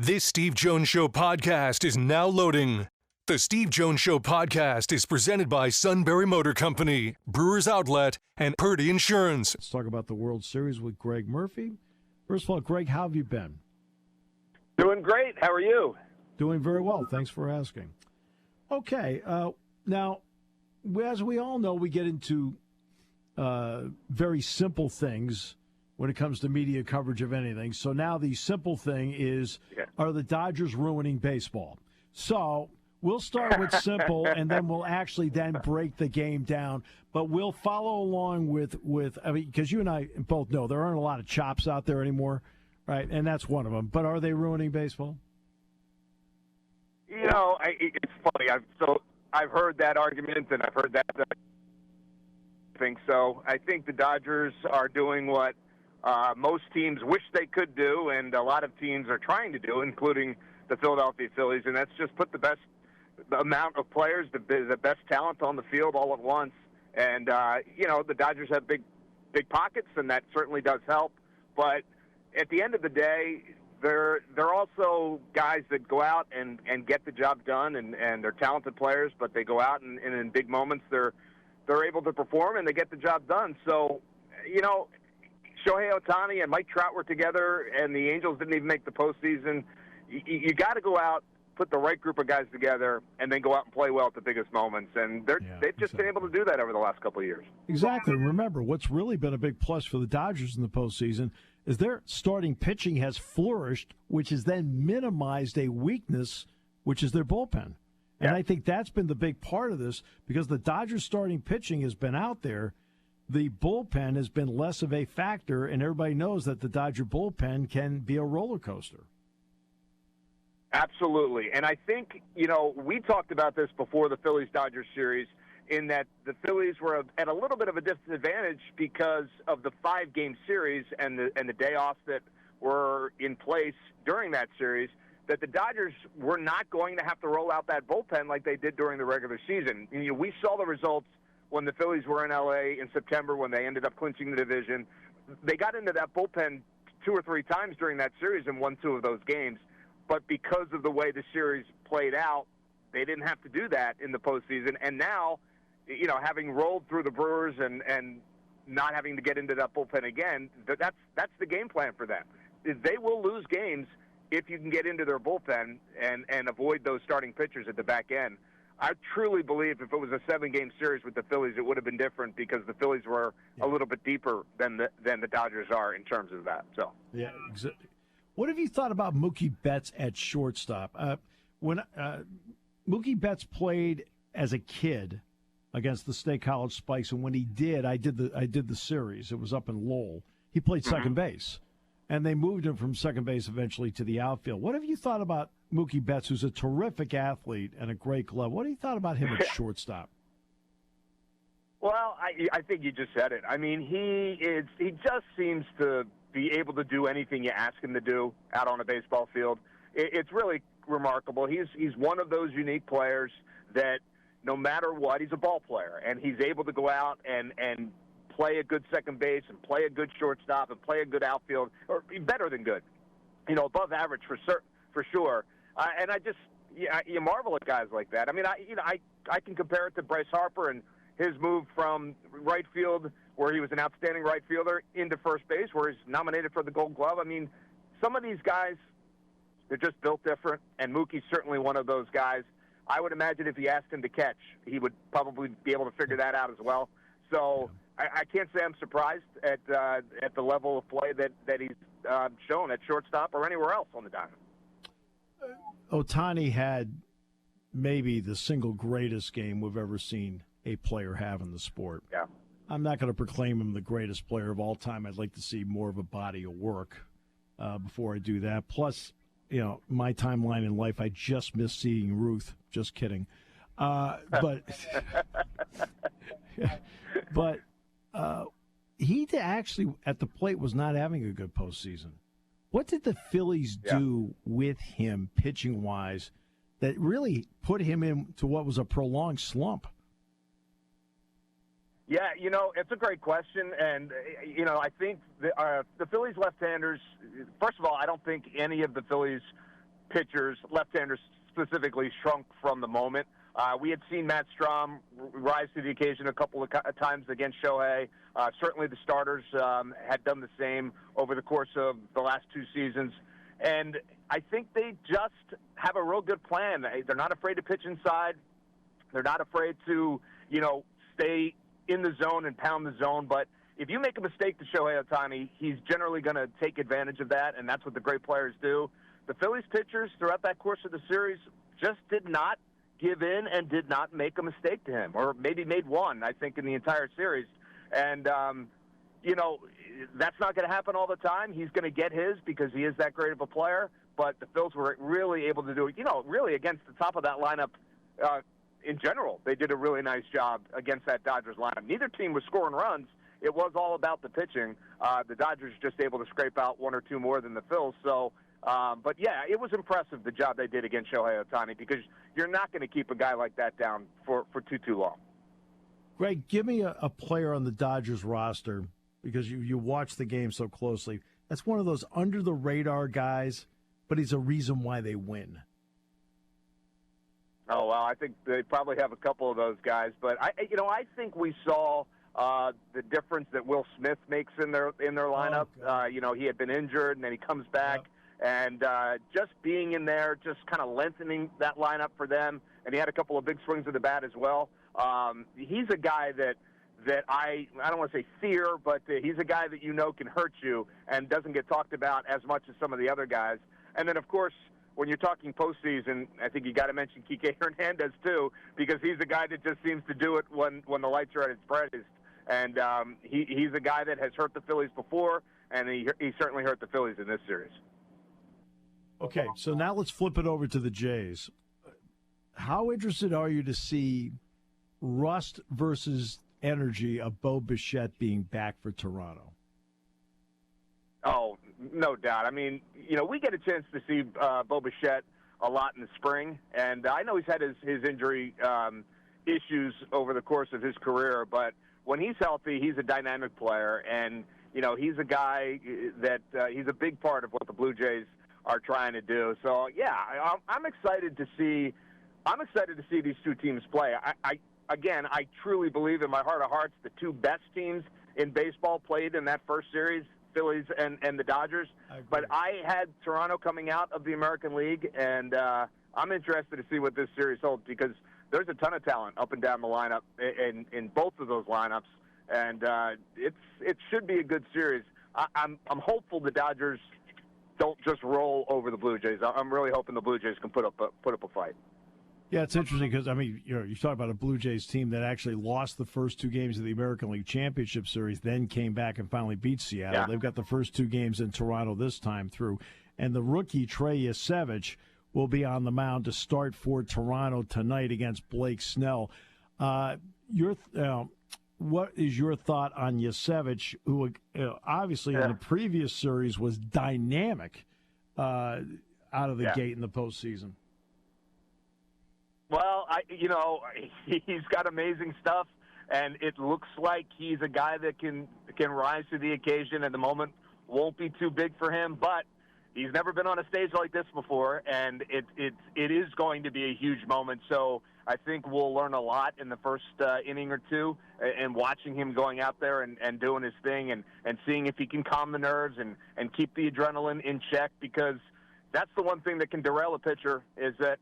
This Steve Jones Show podcast is now loading. The Steve Jones Show podcast is presented by Sunbury Motor Company, Brewers Outlet, and Purdy Insurance. Let's talk about the World Series with Gregg Murphy. First of all, Greg, how have you been? Doing great. How are you? Doing very well. Thanks for asking. Okay. Now, as we all know, we get into very simple things when it comes to media coverage of anything. So now the simple thing is, are the Dodgers ruining baseball? So we'll start with simple, and then we'll actually then break the game down. But we'll follow along with I mean, because you and I both know there aren't a lot of chops out there anymore, right? And that's one of them. But are they ruining baseball? You know, it's funny. I've heard that argument, and I've heard that thing. So I think the Dodgers are doing what most teams wish they could do, and a lot of teams are trying to do, including the Philadelphia Phillies, and that's just put the amount of players, the best talent on the field all at once. And you know, the Dodgers have big pockets, and that certainly does help. But at the end of the day, they're also guys that go out and get the job done, and they're talented players, but they go out and in big moments they're able to perform and they get the job done. So, you know, Shohei Ohtani and Mike Trout were together, and the Angels didn't even make the postseason. You got to go out, put the right group of guys together, and then go out and play well at the biggest moments. And they've just been able to do that over the last couple of years. Exactly. Remember, what's really been a big plus for the Dodgers in the postseason is their starting pitching has flourished, which has then minimized a weakness, which is their bullpen. And I think that's been the big part of this, because the Dodgers starting pitching has been out there. The bullpen has been less of a factor, and everybody knows that the Dodger bullpen can be a roller coaster. Absolutely. And I think, you know, we talked about this before the Phillies-Dodgers series, in that the Phillies were at a little bit of a disadvantage because of the 5-game series and the day offs that were in place during that series, that the Dodgers were not going to have to roll out that bullpen like they did during the regular season. You know, we saw the results when the Phillies were in L.A. in September when they ended up clinching the division. They got into that bullpen 2 or 3 times during that series and won 2 of those games. But because of the way the series played out, they didn't have to do that in the postseason. And now, you know, having rolled through the Brewers and not having to get into that bullpen again, that's the game plan for them. They will lose games if you can get into their bullpen and avoid those starting pitchers at the back end. I truly believe if it was a 7-game series with the Phillies, it would have been different, because the Phillies were a little bit deeper than the Dodgers are in terms of that. So yeah, exactly. What have you thought about Mookie Betts at shortstop? When Mookie Betts played as a kid against the State College Spikes, and when he did, I did the series. It was up in Lowell. He played second base, and they moved him from second base eventually to the outfield. What have you thought about Mookie Betts, who's a terrific athlete and a great glove? What have you thought about him at shortstop? Well, I think you just said it. I mean, he just seems to be able to do anything you ask him to do out on a baseball field. It's really remarkable. He's one of those unique players that no matter what, he's a ball player, and he's able to go out and play a good second base and play a good shortstop and play a good outfield, or better than good, you know, above average for sure. And you marvel at guys like that. I mean, I can compare it to Bryce Harper and his move from right field, where he was an outstanding right fielder, into first base, where he's nominated for the Gold Glove. I mean, some of these guys, they're just built different, and Mookie's certainly one of those guys. I would imagine if you asked him to catch, he would probably be able to figure that out as well. So I can't say I'm surprised at the level of play that he's shown at shortstop or anywhere else on the diamond. Ohtani had maybe the single greatest game we've ever seen a player have in the sport. Yeah. I'm not going to proclaim him the greatest player of all time. I'd like to see more of a body of work before I do that. Plus, you know, my timeline in life, I just miss seeing Ruth. Just kidding. But he actually, at the plate, was not having a good postseason. What did the Phillies do with him, pitching-wise, that really put him into what was a prolonged slump? Yeah, you know, it's a great question, and, you know, I think the Phillies left-handers, first of all, I don't think any of the Phillies pitchers, left-handers specifically, shrunk from the moment. We had seen Matt Strahm rise to the occasion a couple of times against Shohei. Certainly the starters had done the same over the course of the last 2 seasons. And I think they just have a real good plan. They're not afraid to pitch inside. They're not afraid to, stay in the zone and pound the zone. But if you make a mistake to Shohei Ohtani, he's generally going to take advantage of that, and that's what the great players do. The Phillies pitchers throughout that course of the series just did not give in and did not make a mistake to him, or maybe made one, I think, in the entire series. And, that's not going to happen all the time. He's going to get his because he is that great of a player. But the Phils were really able to do it, really against the top of that lineup in general. They did a really nice job against that Dodgers lineup. Neither team was scoring runs. It was all about the pitching. The Dodgers just able to scrape out 1 or 2 more than the Phils. So, but yeah, it was impressive, the job they did against Shohei Ohtani, because you're not going to keep a guy like that down for too long. Greg, give me a player on the Dodgers roster, because you watch the game so closely. That's one of those under-the-radar guys, but he's a reason why they win. Oh, well, I think they probably have a couple of those guys. But, I think we saw the difference that Will Smith makes in their lineup. He had been injured, and then he comes back. Yep. And just being in there, just kind of lengthening that lineup for them. And he had a couple of big swings of the bat as well. He's a guy that I don't want to say fear, but he's a guy that can hurt you and doesn't get talked about as much as some of the other guys. And then, of course, when you're talking postseason, I think you got to mention Kike Hernandez too, because he's a guy that just seems to do it when the lights are at its brightest. And he's a guy that has hurt the Phillies before, and he certainly hurt the Phillies in this series. Okay, so now let's flip it over to the Jays. How interested are you to see rust versus energy of Bo Bichette being back for Toronto? Oh, no doubt. I mean, we get a chance to see Bo Bichette a lot in the spring, and I know he's had his injury issues over the course of his career, but when he's healthy, he's a dynamic player, and, he's a guy that he's a big part of what the Blue Jays are trying to do. So, yeah, I'm excited to see these two teams play. I truly believe in my heart of hearts the 2 best teams in baseball played in that first series, Phillies and the Dodgers. But I had Toronto coming out of the American League, and I'm interested to see what this series holds, because there's a ton of talent up and down the lineup in both of those lineups, and it should be a good series. I'm hopeful the Dodgers don't just roll over the Blue Jays. I'm really hoping the Blue Jays can put up a fight. Yeah, it's interesting because, you talk about a Blue Jays team that actually lost the first 2 games of the American League Championship Series, then came back and finally beat Seattle. Yeah. They've got the first 2 games in Toronto this time through. And the rookie, Trey Yasevich, will be on the mound to start for Toronto tonight against Blake Snell. What is your thought on Yasevich, who obviously in the previous series was dynamic out of the gate in the postseason? Well, he's got amazing stuff, and it looks like he's a guy that can rise to the occasion, and the moment won't be too big for him. But he's never been on a stage like this before, and it is going to be a huge moment. So I think we'll learn a lot in the first inning or 2, and watching him going out there and doing his thing and seeing if he can calm the nerves and keep the adrenaline in check, because that's the one thing that can derail a pitcher, is that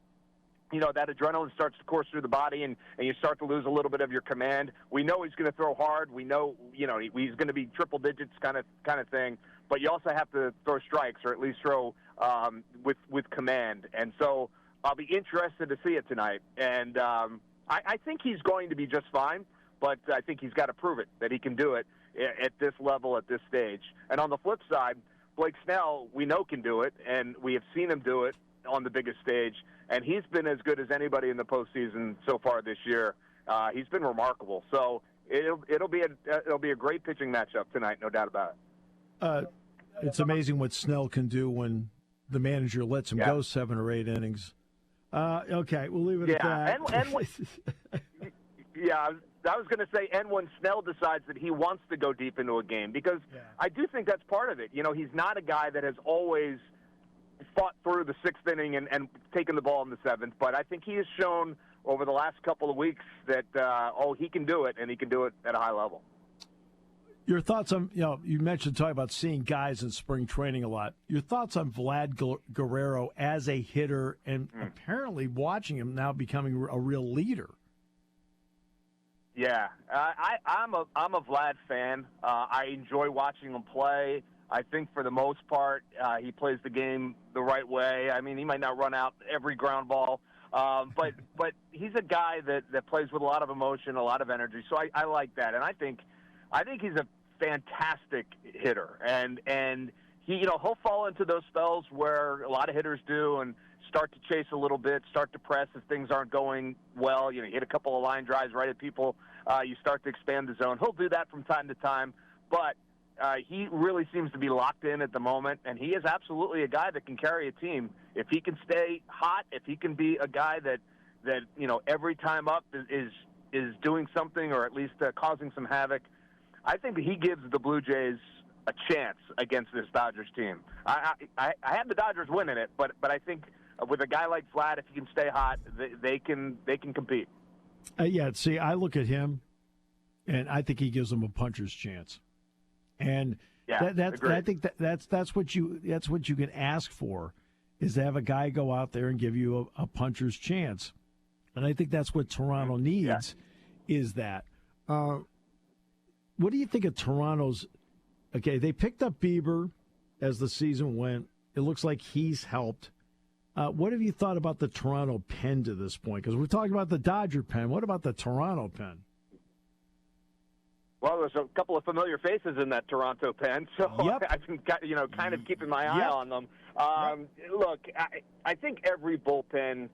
that adrenaline starts to course through the body, and you start to lose a little bit of your command. We know he's going to throw hard. We know, he's going to be triple digits kind of thing. But you also have to throw strikes, or at least throw with command. And so I'll be interested to see it tonight. And I think he's going to be just fine, but I think he's got to prove it, that he can do it at this level, at this stage. And on the flip side, Blake Snell, we know can do it, and we have seen him do it on the biggest stage, and he's been as good as anybody in the postseason so far this year. He's been remarkable. So it'll be a great pitching matchup tonight, no doubt about it. It's amazing what Snell can do when the manager lets him go 7 or 8 innings. Okay, we'll leave it at that. I was going to say, and when Snell decides that he wants to go deep into a game, because I do think that's part of it. He's not a guy that has always fought through the sixth inning and taken the ball in the seventh. But I think he has shown over the last couple of weeks that, he can do it, and he can do it at a high level. Your thoughts on, you mentioned talking about seeing guys in spring training a lot. Your thoughts on Vlad Guerrero as a hitter and apparently watching him now becoming a real leader? Yeah, I'm a Vlad fan. I enjoy watching him play. I think for the most part, he plays the game the right way. I mean, he might not run out every ground ball, but he's a guy that plays with a lot of emotion, a lot of energy. So I like that, and I think he's a fantastic hitter, and he he'll fall into those spells where a lot of hitters do and start to chase a little bit, start to press if things aren't going well. You hit a couple of line drives right at people. You start to expand the zone. He'll do that from time to time, but he really seems to be locked in at the moment, and he is absolutely a guy that can carry a team. If he can stay hot, if he can be a guy that every time up is doing something or at least causing some havoc, I think he gives the Blue Jays a chance against this Dodgers team. I have the Dodgers winning it, but I think with a guy like Vlad, if he can stay hot, they can compete. See, I look at him, and I think he gives them a puncher's chance. And I think that's what you can ask for, is to have a guy go out there and give you a puncher's chance. And I think that's what Toronto needs, is that. What do you think of Toronto's? Okay, they picked up Bieber as the season went. It looks like he's helped. What have you thought about the Toronto pen to this point? Because we're talking about the Dodger pen. What about the Toronto pen? Well, there's a couple of familiar faces in that Toronto pen, so I've been kind of keeping my eye on them. Look, I think every bullpen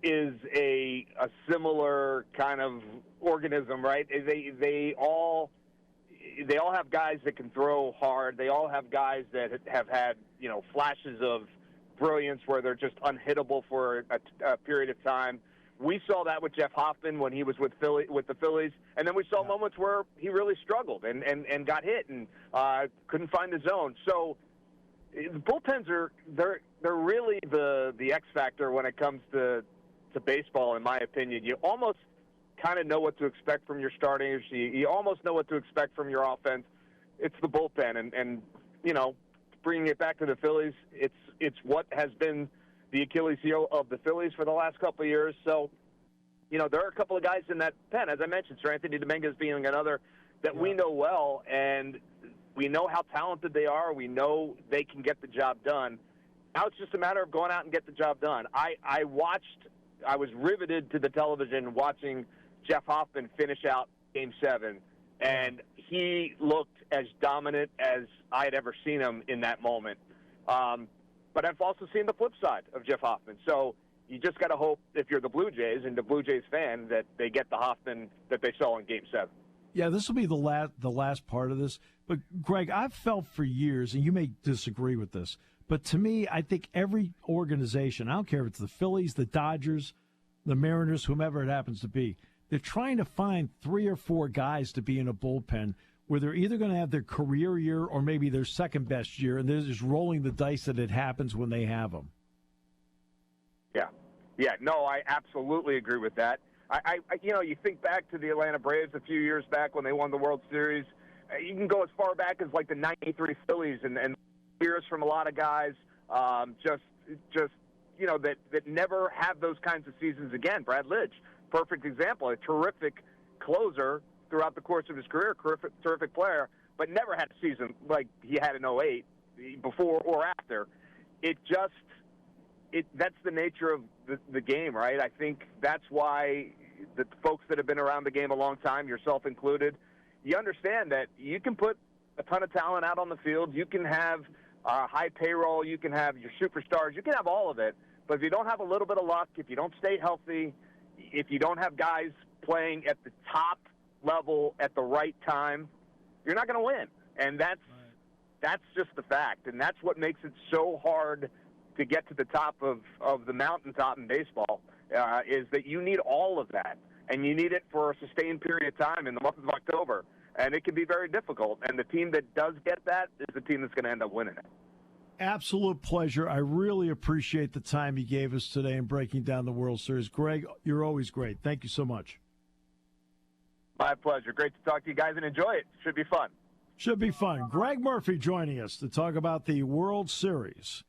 is a similar kind of organism, right? They all have guys that can throw hard. They all have guys that have had flashes of brilliance where they're just unhittable for a period of time. We saw that with Jeff Hoffman when he was with the Phillies, and then we saw moments where he really struggled and got hit and couldn't find the zone. So the bullpens they're really the X factor when it comes to baseball, in my opinion. You almost kind of know what to expect from your starters. You almost know what to expect from your offense. It's the bullpen, and bringing it back to the Phillies, it's what has been the Achilles heel of the Phillies for the last couple of years. So, there are a couple of guys in that pen, as I mentioned, Sir Anthony Dominguez being another that we know well, and we know how talented they are. We know they can get the job done. Now it's just a matter of going out and get the job done. I was riveted to the television watching Jeff Hoffman finish out Game 7, and he looked as dominant as I had ever seen him in that moment. But I've also seen the flip side of Jeff Hoffman. So you just got to hope, if you're the Blue Jays and the Blue Jays fan, that they get the Hoffman that they saw in Game 7. Yeah, this will be the last part of this. But, Greg, I've felt for years, and you may disagree with this, but to me, I think every organization, I don't care if it's the Phillies, the Dodgers, the Mariners, whomever it happens to be, they're trying to find 3 or 4 guys to be in a bullpen where they're either going to have their career year or maybe their second best year, and they're just rolling the dice that it happens when they have them. Yeah, no, I absolutely agree with that. I you think back to the Atlanta Braves a few years back when they won the World Series. You can go as far back as like the '93 Phillies and years from a lot of guys, just that never have those kinds of seasons again. Brad Lidge, perfect example, a terrific closer throughout the course of his career, terrific player, but never had a season like he had in '08, before or after. That's the nature of the game, right? I think that's why the folks that have been around the game a long time, yourself included, you understand that you can put a ton of talent out on the field. You can have high payroll. You can have your superstars. You can have all of it. But if you don't have a little bit of luck, if you don't stay healthy, if you don't have guys playing at the top level at the right time, you're not going to win. And that's just the fact. And that's what makes it so hard to get to the top of the mountaintop in baseball, is that you need all of that. And you need it for a sustained period of time in the month of October. And it can be very difficult. And the team that does get that is the team that's going to end up winning it. absolute pleasure. I really appreciate the time you gave us today in breaking down the World Series. Greg, you're always great. Thank you so much. My pleasure. Great to talk to you guys, and enjoy it. Should be fun. Should be fun. Gregg Murphy joining us to talk about the World Series.